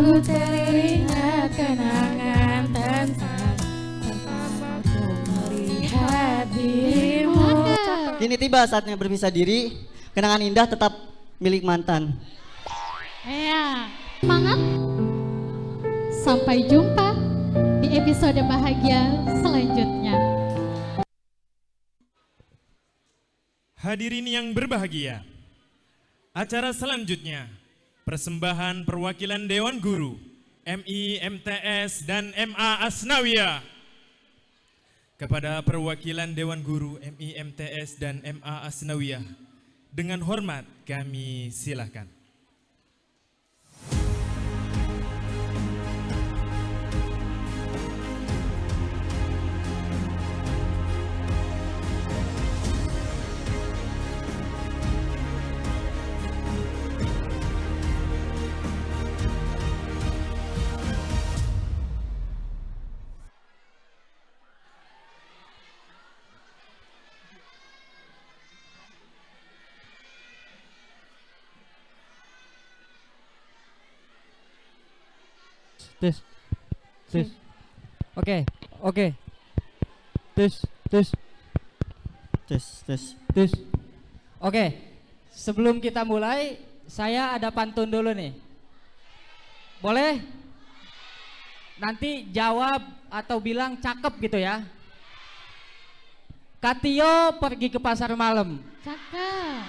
Ku teringat kenangan tentang pertamaku melihat dirimu. Kini tiba saatnya berpisah diri. Kenangan indah tetap milik mantan. Iya, semangat. Sampai jumpa di episode bahagia selanjutnya. Hadirin yang berbahagia, acara selanjutnya persembahan perwakilan Dewan Guru MI MTS dan MA Asnawiyah. Kepada perwakilan Dewan Guru MI MTS dan MA Asnawiyah, dengan hormat kami silakan. Tes. Oke. Tes. Tes. Oke. Sebelum kita mulai, saya ada pantun dulu nih. Boleh? Nanti jawab atau bilang cakep gitu ya. Katio pergi ke pasar malam. Cakep,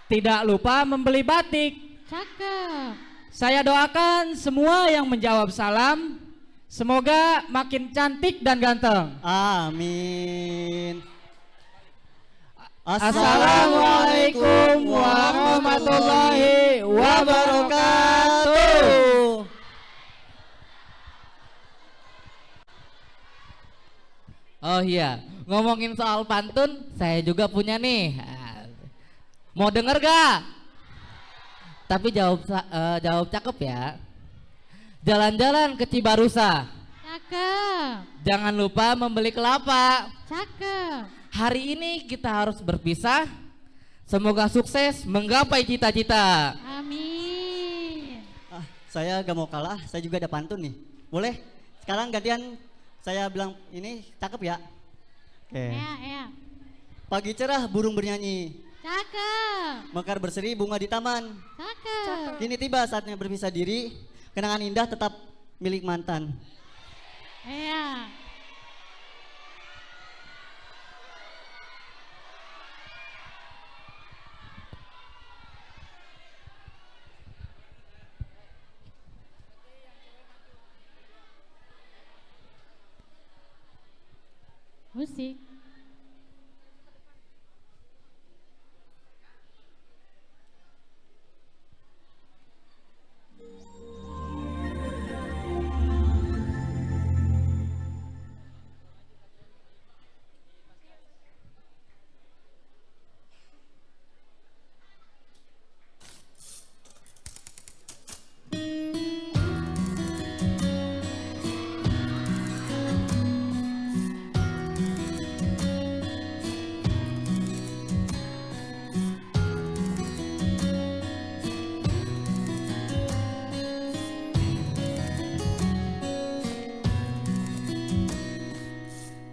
Tidak lupa membeli batik. cakep. Saya doakan semua yang menjawab salam, semoga makin cantik dan ganteng. Amin. Assalamualaikum warahmatullahi wabarakatuh. Oh iya, ngomongin soal pantun, saya juga punya nih. Mau denger gak? Tapi jawab cakep ya. Jalan-jalan ke Cibarusa, Cakep, jangan lupa membeli kelapa. cakep. Hari ini kita harus berpisah. Semoga sukses menggapai cita-cita. Amin. Saya gak mau kalah, saya juga ada pantun nih. Boleh? Sekarang gantian saya bilang ini cakep ya. Oke. Ya. Pagi cerah burung bernyanyi, Cakep, mekar berseri bunga di taman. cakep. Kini tiba saatnya berpisah diri. Kenangan indah tetap milik mantan. Iya. Musik.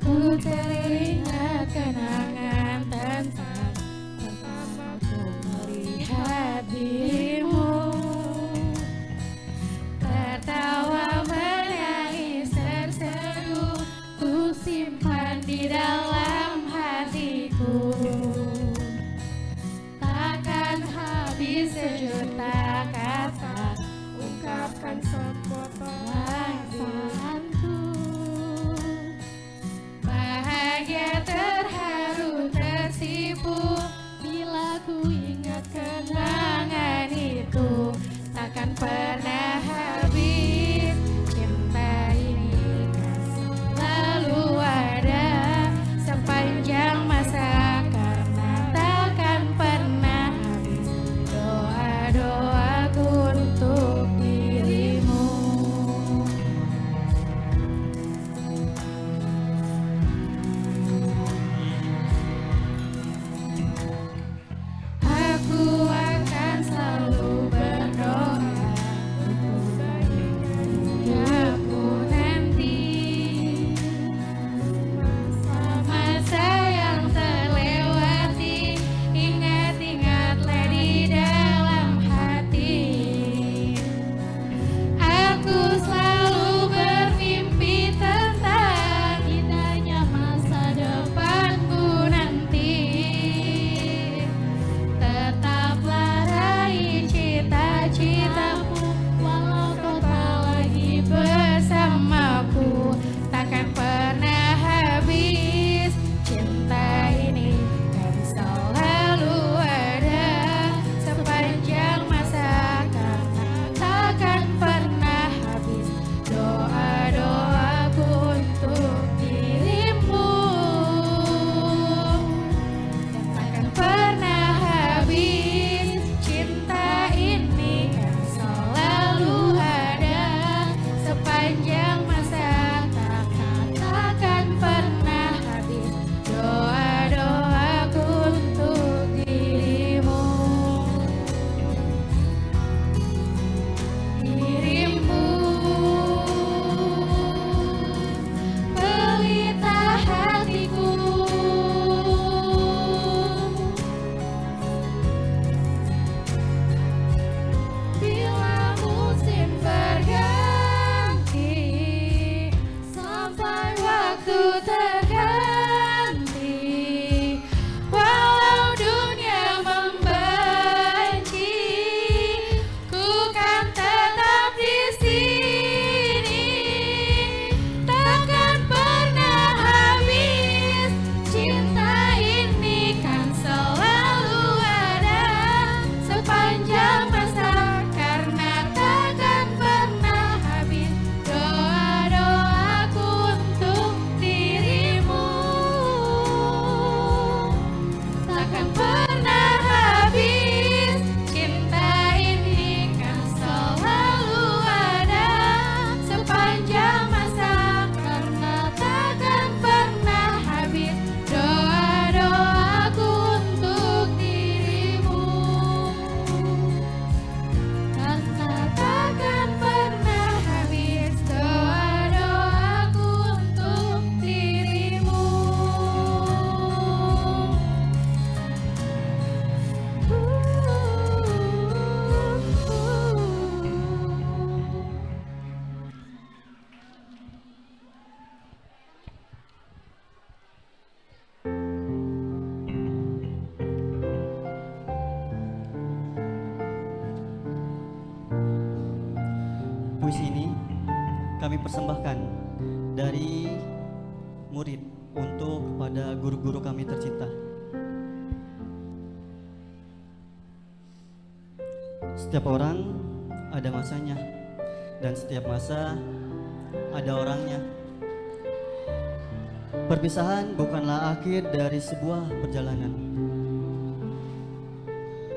Ku teringat kenangan tentang pertamaku melihat dirimu. Tertawa menangis terseduh, ku simpan di dalam hatiku. Takkan habis sejuta kata ungkapkan semua perasaanku. Bahagia terharu tersipu bila ku ingat kenangan itu. Takkan pernah habis cinta ini kan selalu ada sepanjang masa, karena takkan pernah habis doa-doaku untuk dirimu. puisi ini kami persembahkan dari murid untuk kepada guru-guru kami tercinta. Setiap orang ada masanya, dan setiap masa ada orangnya. Perpisahan bukanlah akhir dari sebuah perjalanan,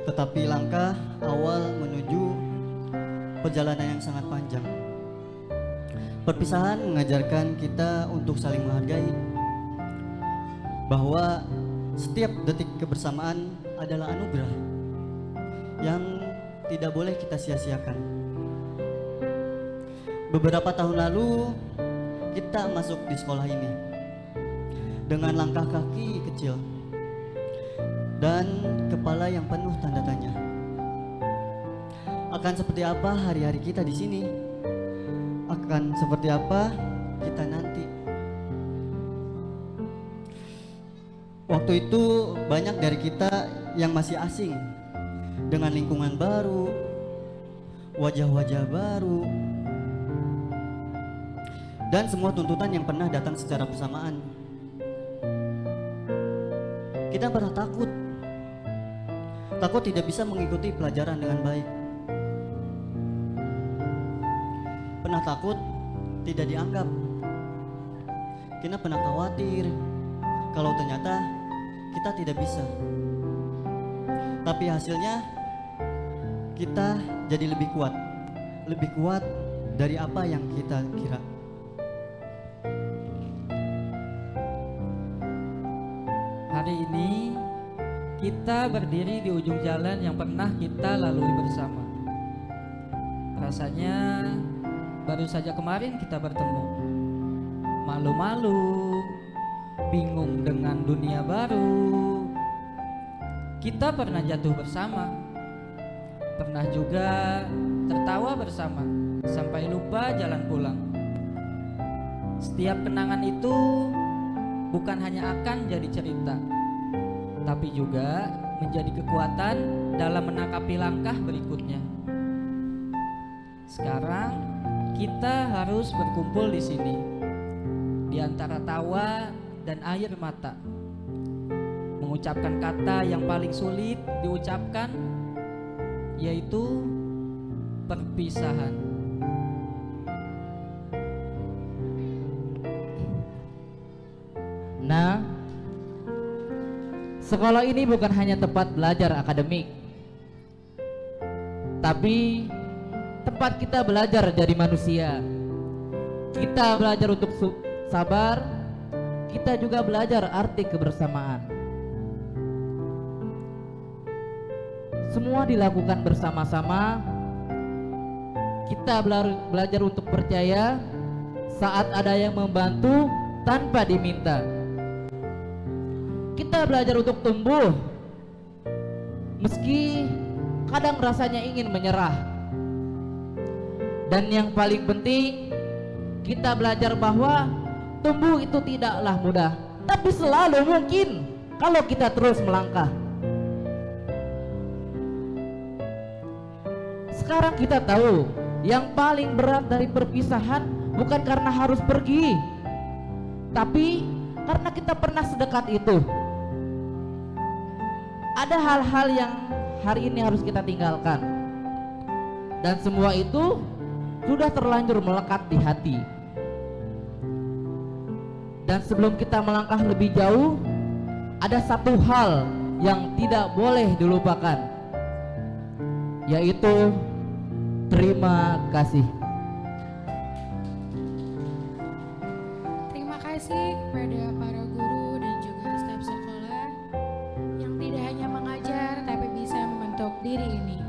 tetapi langkah awal menuju perjalanan yang sangat panjang. Perpisahan mengajarkan kita untuk saling menghargai, bahwa setiap detik kebersamaan adalah anugerah yang tidak boleh kita sia-siakan. Beberapa tahun lalu kita masuk di sekolah ini dengan langkah kaki kecil dan kepala yang penuh tanda tanya. Akan seperti apa hari-hari kita di sini? Akan seperti apa kita nanti? Waktu itu banyak dari kita yang masih asing dengan lingkungan baru, wajah-wajah baru, dan semua tuntutan yang pernah datang secara bersamaan. Kita pernah takut tidak bisa mengikuti pelajaran dengan baik. Pernah takut tidak dianggap. Kita pernah khawatir kalau ternyata kita tidak bisa. Tapi hasilnya kita jadi lebih kuat dari apa yang kita kira. Hari ini kita berdiri di ujung jalan yang pernah kita lalui bersama. Rasanya baru saja kemarin kita bertemu. Malu-malu, bingung dengan dunia baru. Kita pernah jatuh bersama, pernah juga tertawa bersama sampai lupa jalan pulang. Setiap kenangan itu bukan hanya akan jadi cerita, tapi juga menjadi kekuatan dalam menangkapi langkah berikutnya. Sekarang kita harus berkumpul di sini, di antara tawa dan air mata, mengucapkan kata yang paling sulit diucapkan, yaitu perpisahan. Nah, sekolah ini bukan hanya tempat belajar akademik, tapi tempat kita belajar jadi manusia. Kita belajar untuk sabar, kita juga belajar arti kebersamaan. Semua dilakukan bersama-sama. Kita belajar untuk percaya saat ada yang membantu tanpa diminta. Kita belajar untuk tumbuh meski kadang rasanya ingin menyerah. Dan yang paling penting, kita belajar bahwa tumbuh itu tidaklah mudah, tapi selalu mungkin kalau kita terus melangkah. Sekarang kita tahu yang paling berat dari perpisahan bukan karena harus pergi, tapi karena kita pernah sedekat itu. Ada hal-hal yang hari ini harus kita tinggalkan, dan semua itu sudah terlanjur melekat di hati. Dan sebelum kita melangkah lebih jauh, ada satu hal yang tidak boleh dilupakan, yaitu terima kasih. Terima kasih kepada para guru dan juga staf sekolah yang tidak hanya mengajar tapi bisa membentuk diri ini.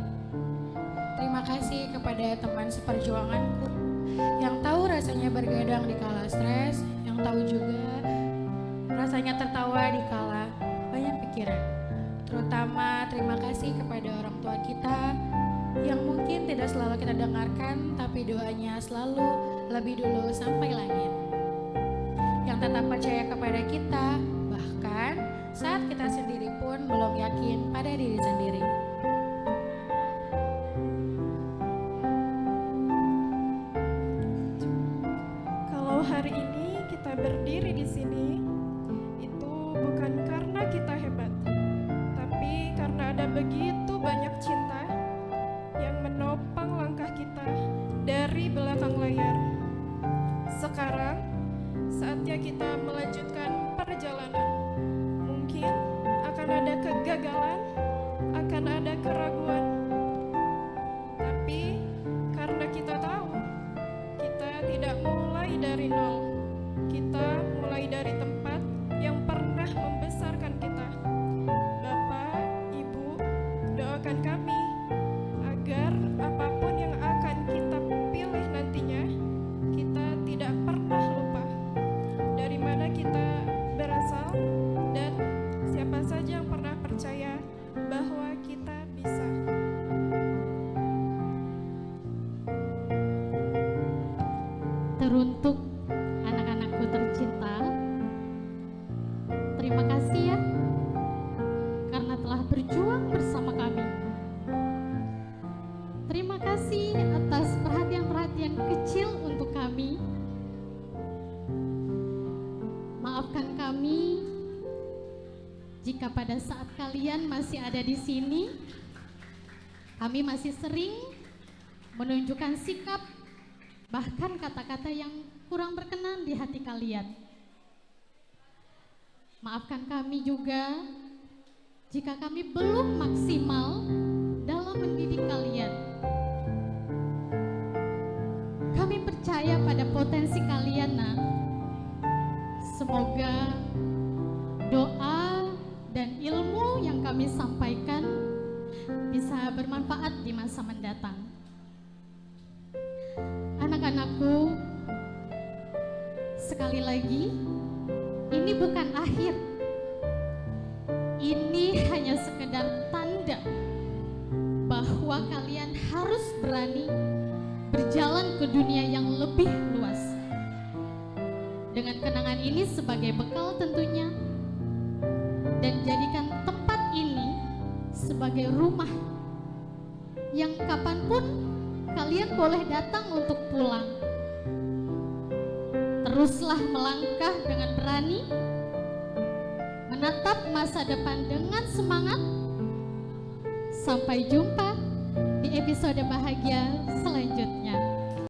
Terima kasih kepada teman seperjuanganku yang tahu rasanya bergadang di kala stres, yang tahu juga rasanya tertawa di kala banyak pikiran. Terutama terima kasih kepada orang tua kita yang mungkin tidak selalu kita dengarkan, tapi doanya selalu lebih dulu sampai langit. Yang tetap percaya kepada kita, bahkan saat kita sendiri pun belum yakin pada diri sendiri. berdiri di sini itu bukan karena kita hebat, tapi karena ada begitu banyak cinta yang menopang langkah kita dari belakang layar. Sekarang saatnya kita melanjutkan perjalanan. Mungkin akan ada kegagalan, akan ada keraguan, tapi karena kita tahu kita tidak mulai dari nol, kita mulai dari tempat yang pernah membesarkan kita. Bapak, Ibu, doakan kami agar apapun yang akan kita pilih nantinya, kita tidak pernah lupa dari mana kita berasal dan siapa saja yang pernah percaya bahwa kita bisa. Teruntuk anak-anakku tercinta, terima kasih ya karena telah berjuang bersama kami. Terima kasih atas perhatian-perhatian kecil untuk kami. Maafkan kami jika pada saat kalian masih ada di sini, kami masih sering menunjukkan sikap bahkan kata-kata yang kurang berkenan di hati kalian. Maafkan kami juga jika kami belum maksimal dalam mendidik kalian. Kami percaya pada potensi kalian, nak. Semoga doa dan ilmu yang kami sampaikan bisa bermanfaat di masa mendatang. Anak-anakku, sekali lagi, ini bukan akhir. Ini hanya sekedar tanda bahwa kalian harus berani berjalan ke dunia yang lebih luas. Dengan kenangan ini sebagai bekal tentunya, dan jadikan tempat ini sebagai rumah yang kapanpun kalian boleh datang untuk pulang. Teruslah melangkah dengan berani, menatap masa depan dengan semangat. Sampai jumpa di episode bahagia selanjutnya.